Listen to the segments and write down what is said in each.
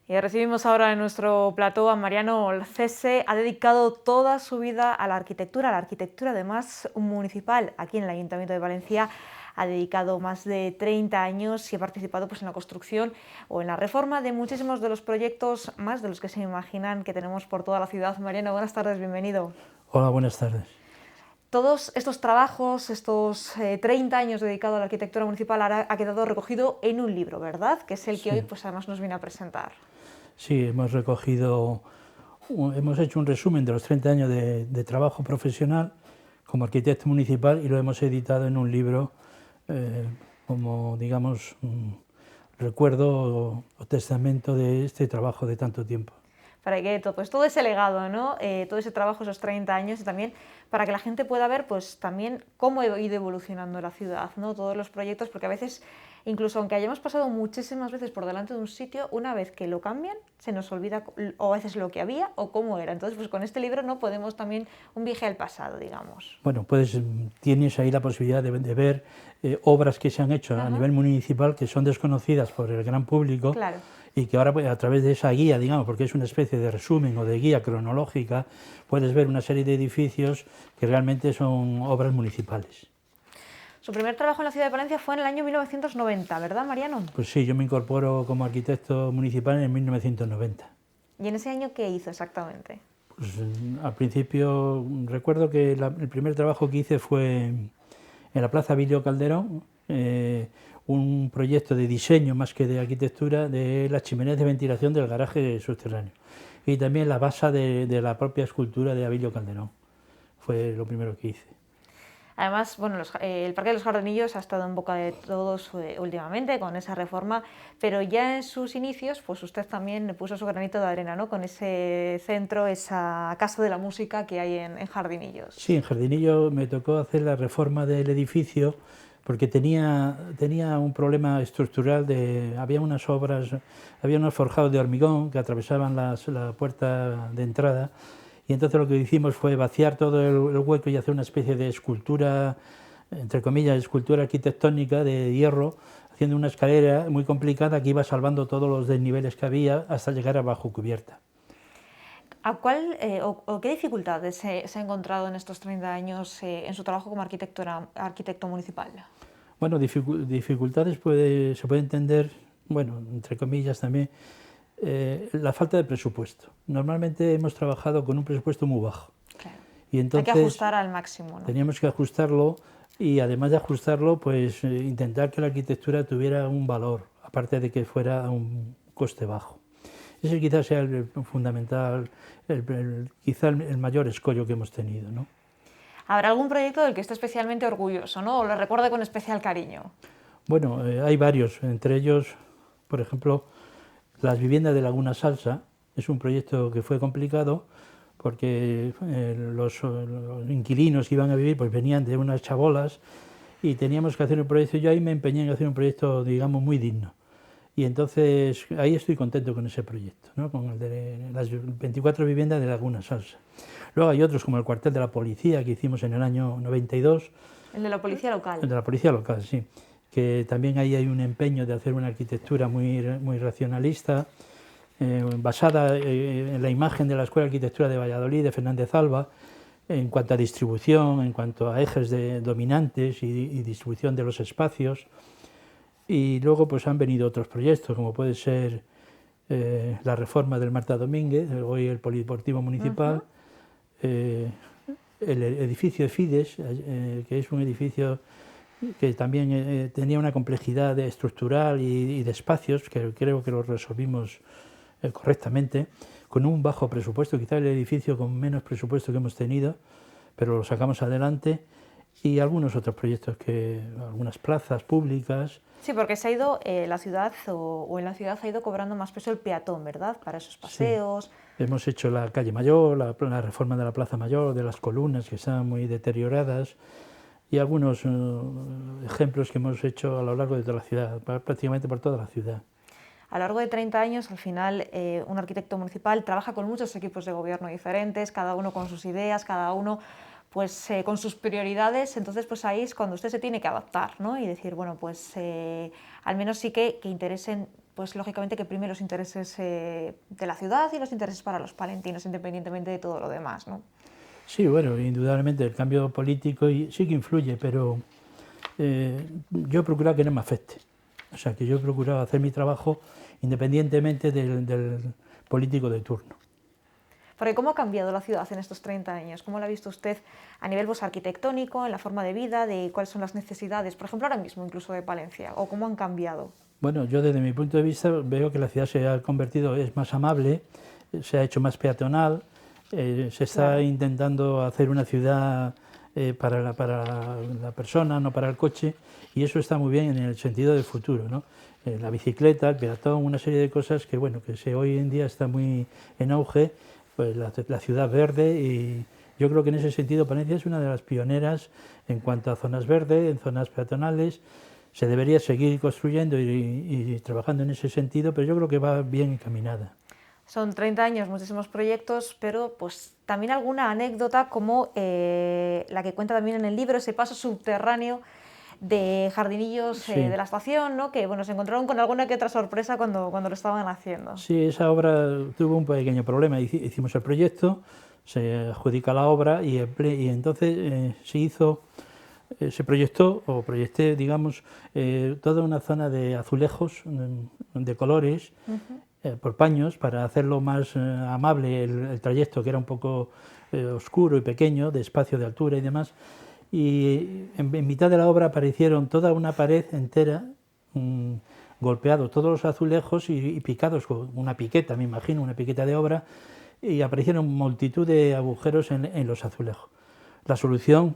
Y recibimos ahora en nuestro plató a Mariano Olcese. Ha dedicado toda su vida a la arquitectura además municipal. Aquí en el Ayuntamiento de Valencia ha dedicado más de 30 años y ha participado en la construcción o en la reforma de muchísimos de los proyectos, más de los que se imaginan, que tenemos por toda la ciudad. Mariano, buenas tardes, bienvenido. Hola, buenas tardes. Todos estos trabajos, estos 30 años dedicados a la arquitectura municipal, ahora ha quedado recogido en un libro, ¿verdad? Que es el que Sí, hoy además nos viene a presentar. sí, hemos hecho un resumen de los 30 años de trabajo profesional como arquitecto municipal y lo hemos editado en un libro como, digamos, un recuerdo o testamento de este trabajo de tanto tiempo. Para que todo ese legado, ¿no? Todo ese trabajo, esos 30 años, y también para que la gente pueda ver también cómo ha ido evolucionando la ciudad, ¿no? Todos los proyectos, porque a veces, incluso aunque hayamos pasado muchísimas veces por delante de un sitio, una vez que lo cambian, se nos olvida o a veces lo que había o cómo era. Entonces, con este libro no podemos también un viaje al pasado, digamos. Bueno, tienes ahí la posibilidad de ver obras que se han hecho a nivel municipal que son desconocidas por el gran público. Claro. Y que ahora, pues, a través de esa guía, digamos, porque es una especie de resumen o de guía cronológica, puedes ver una serie de edificios que realmente son obras municipales. Su primer trabajo en la ciudad de Valencia fue en el año 1990, ¿verdad, Mariano? Pues sí, yo me incorporo como arquitecto municipal en 1990. ¿Y en ese año qué hizo exactamente? Pues, al principio recuerdo que el primer trabajo que hice fue en la Plaza Vilio Calderón, un proyecto de diseño más que de arquitectura de las chimeneas de ventilación del garaje subterráneo y también la base de la propia escultura de Abilio Calderón. Fue lo primero que hice. Además, el Parque de los Jardinillos ha estado en boca de todos últimamente con esa reforma, pero ya en sus inicios, pues usted también puso su granito de arena, ¿no? Con ese centro, esa casa de la música que hay en Jardinillos. Sí, en Jardinillo me tocó hacer la reforma del edificio porque tenía un problema estructural había unas obras, había unos forjados de hormigón que atravesaban la puerta de entrada y entonces lo que hicimos fue vaciar todo el hueco y hacer una especie de escultura, entre comillas, escultura arquitectónica de hierro, haciendo una escalera muy complicada que iba salvando todos los desniveles que había hasta llegar a bajo cubierta. ¿A qué dificultades se ha encontrado en estos 30 años en su trabajo como arquitecto municipal? Bueno, dificultades se puede entender, bueno, entre comillas también, la falta de presupuesto. Normalmente hemos trabajado con un presupuesto muy bajo. Claro. Y entonces Hay que ajustar al máximo, ¿no? Teníamos que ajustarlo y además de ajustarlo, pues intentar que la arquitectura tuviera un valor, aparte de que fuera a un coste bajo. Ese quizás sea el fundamental, quizá el mayor escollo que hemos tenido, ¿no? ¿Habrá algún proyecto del que esté especialmente orgulloso, ¿no? O lo recuerde con especial cariño? Bueno, hay varios, entre ellos, por ejemplo, las viviendas de Laguna Salsa. Es un proyecto que fue complicado porque los inquilinos que iban a vivir pues venían de unas chabolas y teníamos que hacer un proyecto. Yo ahí me empeñé en hacer un proyecto, digamos, muy digno. Y entonces ahí estoy contento con ese proyecto, ¿no? Con el de las 24 viviendas de Laguna Salsa. Luego hay otros como el cuartel de la policía que hicimos en el año 92. El de la policía local. El de la policía local, sí. Que también ahí hay un empeño de hacer una arquitectura muy racionalista, basada en la imagen de la Escuela de Arquitectura de Valladolid, de Fernández Alba, en cuanto a distribución, en cuanto a ejes dominantes y distribución de los espacios. Y luego pues han venido otros proyectos, como puede ser la reforma del Marta Domínguez, hoy el Polideportivo Municipal, el edificio de Fides, que es un edificio que también tenía una complejidad estructural y de espacios, que creo que lo resolvimos correctamente, con un bajo presupuesto, quizá el edificio con menos presupuesto que hemos tenido, pero lo sacamos adelante, y algunos otros proyectos, algunas plazas públicas. Sí, porque se ha ido la ciudad, o en la ciudad ha ido cobrando más peso el peatón, ¿verdad? Para esos paseos. Sí. Hemos hecho la calle Mayor, la reforma de la Plaza Mayor, de las columnas que están muy deterioradas, y algunos ejemplos que hemos hecho a lo largo de toda la ciudad, prácticamente por toda la ciudad. A lo largo de 30 años, al final, un arquitecto municipal trabaja con muchos equipos de gobierno diferentes, cada uno con sus ideas, cada uno con sus prioridades. Entonces, pues ahí es cuando usted se tiene que adaptar, ¿no? Y decir, bueno, pues al menos sí que interesen pues lógicamente que prime los intereses de la ciudad y los intereses para los palentinos, independientemente de todo lo demás, ¿no? Sí, bueno, indudablemente el cambio político sí que influye, pero yo he procurado que no me afecte. O sea, que yo he procurado hacer mi trabajo independientemente del político de turno. Porque ¿cómo ha cambiado la ciudad en estos 30 años? ¿Cómo la ha visto usted a nivel pues, arquitectónico, en la forma de vida, de cuáles son las necesidades, por ejemplo, ahora mismo incluso de Palencia, o cómo han cambiado? Bueno, yo desde mi punto de vista veo que la ciudad se ha convertido, es más amable, se ha hecho más peatonal, se está intentando hacer una ciudad para la persona, no para el coche, y eso está muy bien en el sentido del futuro, ¿no? La bicicleta, el peatón, una serie de cosas que, bueno, que hoy en día está muy en auge, pues la ciudad verde, y yo creo que en ese sentido Palencia es una de las pioneras en cuanto a zonas verdes, en zonas peatonales. Se debería seguir construyendo y trabajando en ese sentido, pero yo creo que va bien encaminada. Son 30 años, muchísimos proyectos, pero pues también alguna anécdota como la que cuenta también en el libro, ese paso subterráneo de jardinillos Sí. de la estación, ¿no? Que bueno, se encontraron con alguna que otra sorpresa cuando lo estaban haciendo. Sí, esa obra tuvo un pequeño problema. Hicimos el proyecto, se adjudica la obra y entonces se proyecté, digamos, toda una zona de azulejos de colores por paños para hacerlo más amable el trayecto, que era un poco oscuro y pequeño, de espacio, de altura y demás. Y en mitad de la obra aparecieron toda una pared entera, golpeados todos los azulejos y picados con una piqueta, me imagino, una piqueta de obra, y aparecieron multitud de agujeros en los azulejos. La solución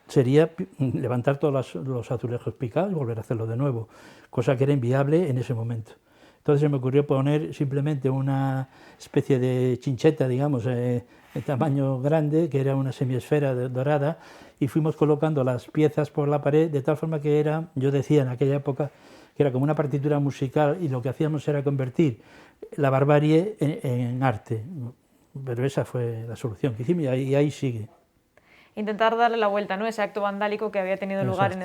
sería levantar todos los azulejos picados y volver a hacerlo de nuevo, cosa que era inviable en ese momento. Entonces se me ocurrió poner simplemente una especie de chincheta, digamos, de tamaño grande, que era una semiesfera dorada, y fuimos colocando las piezas por la pared de tal forma que yo decía en aquella época, que era como una partitura musical, y lo que hacíamos era convertir la barbarie en arte. Pero esa fue la solución que hicimos y ahí sigue. Intentar darle la vuelta, ¿no? Ese acto vandálico que había tenido lugar en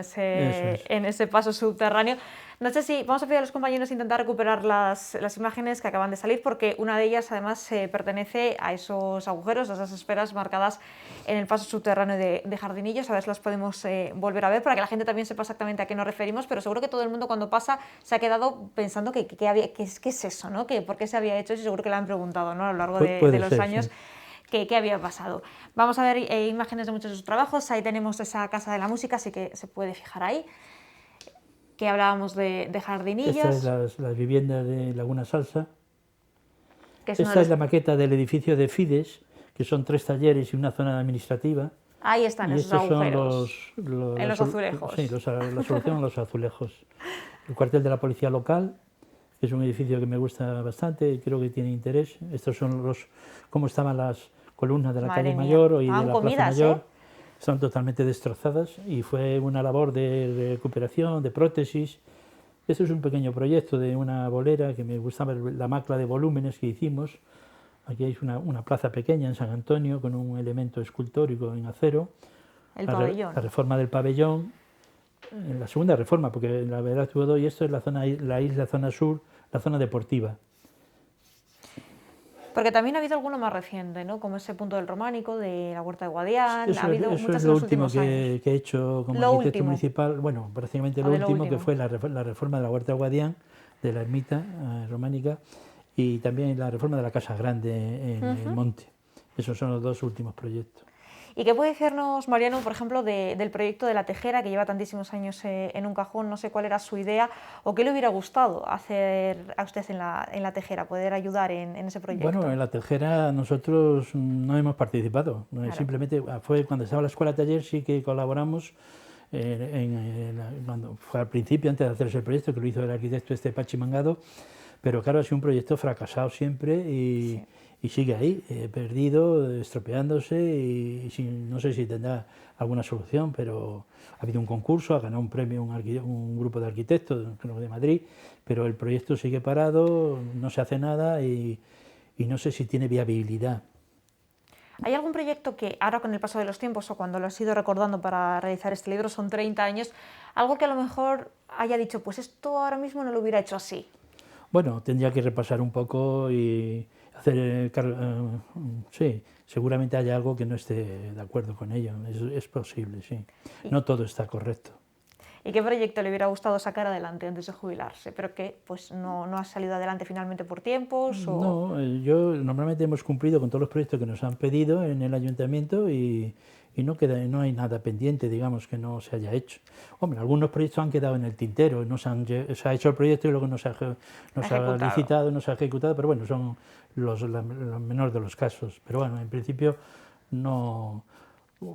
ese paso subterráneo. No sé si vamos a pedir a los compañeros intentar recuperar las imágenes que acaban de salir, porque una de ellas además pertenece a esos agujeros, a esas esferas marcadas en el paso subterráneo de Jardinillos. A ver si las podemos volver a ver para que la gente también sepa exactamente a qué nos referimos, pero seguro que todo el mundo cuando pasa se ha quedado pensando qué es eso, ¿no? ¿Por qué se había hecho eso? Y seguro que le han preguntado, ¿no? A lo largo de los años. Sí. ¿Qué había pasado? Vamos a ver imágenes de muchos de sus trabajos. Ahí tenemos esa Casa de la Música, así que se puede fijar ahí. Que hablábamos de Jardinillos. Esta es la vivienda de Laguna Salsa. Esta es la maqueta del edificio de Fides, que son 3 talleres y una zona administrativa. Ahí están esos agujeros. En los azulejos. Sí, la solución a los azulejos. El cuartel de la policía local, que es un edificio que me gusta bastante y creo que tiene interés. Estos son cómo estaban las columnas de la calle Mayor y de la Plaza Mayor. Están totalmente destrozadas y fue una labor de recuperación, de prótesis. Este es un pequeño proyecto de una bolera que me gustaba, la macla de volúmenes que hicimos. Aquí hay una plaza pequeña en San Antonio con un elemento escultórico en acero. El pabellón. La reforma del pabellón, la segunda reforma, porque la verdad tuvo dos, y esto es la isla, zona sur, la zona deportiva. Porque también ha habido alguno más reciente, ¿no? Como ese punto del románico, de la Huerta de Guadián. Eso es lo último que he hecho como arquitecto municipal. Bueno, prácticamente lo último, que fue la reforma de la Huerta de Guadián, de la ermita románica, y también la reforma de la Casa Grande en el Monte. Esos son los dos últimos proyectos. ¿Y qué puede decirnos, Mariano, por ejemplo, del proyecto de La Tejera, que lleva tantísimos años en un cajón? No sé cuál era su idea o qué le hubiera gustado hacer a usted en la Tejera, poder ayudar en ese proyecto. Bueno, en La Tejera nosotros no hemos participado. Claro. Simplemente fue cuando estaba la escuela taller, sí que colaboramos. Cuando fue al principio, antes de hacerse el proyecto, que lo hizo el arquitecto Pachi Mangado, pero claro, ha sido un proyecto fracasado siempre y sigue ahí, perdido, estropeándose y no sé si tendrá alguna solución, pero ha habido un concurso, ha ganado un premio un grupo de arquitectos, creo de Madrid, pero el proyecto sigue parado, no se hace nada y no sé si tiene viabilidad. ¿Hay algún proyecto que ahora con el paso de los tiempos o cuando lo has ido recordando para realizar este libro, son 30 años, algo que a lo mejor haya dicho, pues esto ahora mismo no lo hubiera hecho así? Bueno, tendría que repasar un poco y hacer, sí, seguramente haya algo que no esté de acuerdo con ello, es posible, sí. ¿Y, No todo está correcto. y qué proyecto le hubiera gustado sacar adelante antes de jubilarse, pero que pues no ha salido adelante finalmente por tiempos o...? No, yo normalmente hemos cumplido con todos los proyectos que nos han pedido en el ayuntamiento y no queda, no hay nada pendiente, digamos, que no se haya hecho. Hombre, algunos proyectos han quedado en el tintero, no se ha hecho el proyecto y luego no se ha Ejecutado. licitado, no se ha ejecutado, pero bueno, son los menores de los casos. Pero bueno, en principio no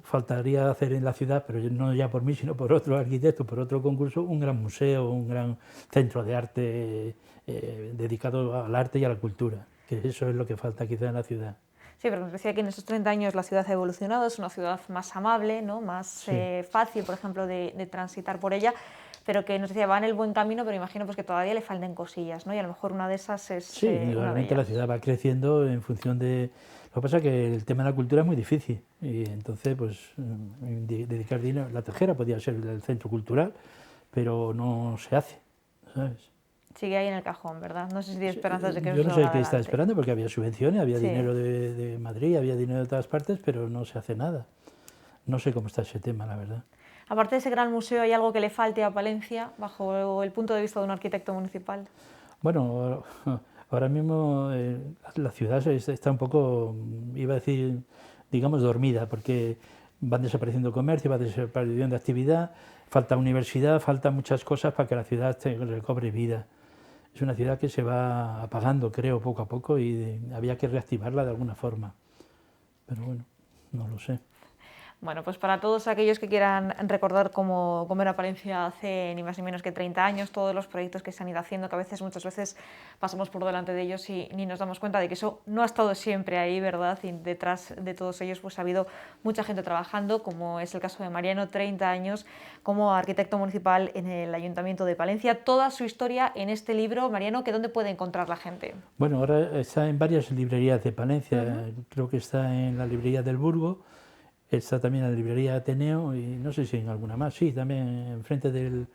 faltaría hacer en la ciudad, pero no ya por mí, sino por otro arquitecto, por otro concurso, un gran museo, un gran centro de arte dedicado al arte y a la cultura, que eso es lo que falta quizá en la ciudad. Sí, pero nos decía que en estos 30 años la ciudad ha evolucionado, es una ciudad más amable, ¿no? Más Sí. fácil, por ejemplo, de transitar por ella, pero que nos decía va en el buen camino, pero imagino pues, que todavía le falten cosillas, ¿no? Y a lo mejor una de esas es Sí, una de indudablemente la ellas. ciudad va creciendo en función de... Lo que pasa es que el tema de la cultura es muy difícil y entonces pues dedicar dinero... La Tejera podía ser el centro cultural, pero no se hace, ¿sabes? Sigue ahí en el cajón, ¿verdad? No sé si tiene esperanzas de que eso Yo no sé salga qué está adelante. esperando porque había subvenciones, había Sí. dinero de Madrid, había dinero de todas partes, pero no se hace nada. No sé cómo está ese tema, la verdad. Aparte de ese gran museo, ¿hay algo que le falte a Palencia bajo el punto de vista de un arquitecto municipal? Bueno, ahora mismo la ciudad está un poco, iba a decir, digamos, dormida, porque van desapareciendo comercio, va desapareciendo actividad, falta universidad, falta muchas cosas para que la ciudad recobre vida. Es una ciudad que se va apagando, creo, poco a poco y había que reactivarla de alguna forma. Pero bueno, no lo sé. Bueno, pues para todos aquellos que quieran recordar cómo era Palencia hace ni más ni menos que 30 años, todos los proyectos que se han ido haciendo, que a veces, muchas veces pasamos por delante de ellos y ni nos damos cuenta de que eso no ha estado siempre ahí, ¿verdad? Y detrás de todos ellos pues ha habido mucha gente trabajando, como es el caso de Mariano, 30 años como arquitecto municipal en el Ayuntamiento de Palencia. Toda su historia en este libro, Mariano, que ¿dónde puede encontrar la gente? Bueno, ahora está en varias librerías de Palencia, creo que está en la librería del Burgo, está también en la librería Ateneo y no sé si en alguna más, sí, también enfrente del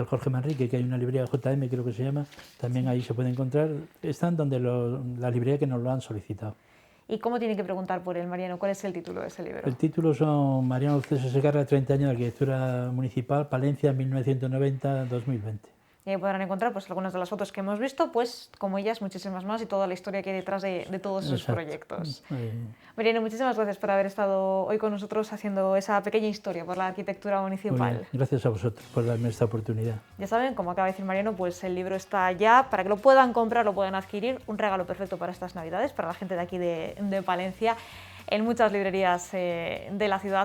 Jorge Manrique, que hay una librería JM, creo que se llama, también ahí se puede encontrar, están donde la librería que nos lo han solicitado. ¿Y cómo tiene que preguntar por él, Mariano? ¿Cuál es el título de ese libro? El título son Mariano César Segarra, 30 años de arquitectura municipal, Palencia, 1990-2020. Y ahí podrán encontrar pues, algunas de las fotos que hemos visto, pues como ellas, muchísimas más y toda la historia que hay detrás de todos esos Exacto. proyectos. Mariano, muchísimas gracias por haber estado hoy con nosotros haciendo esa pequeña historia por la arquitectura Muy municipal. bien, gracias a vosotros por darme esta oportunidad. Ya saben, como acaba de decir Mariano, pues el libro está ya para que lo puedan comprar, lo puedan adquirir. Un regalo perfecto para estas Navidades, para la gente de aquí de Palencia, en muchas librerías de la ciudad.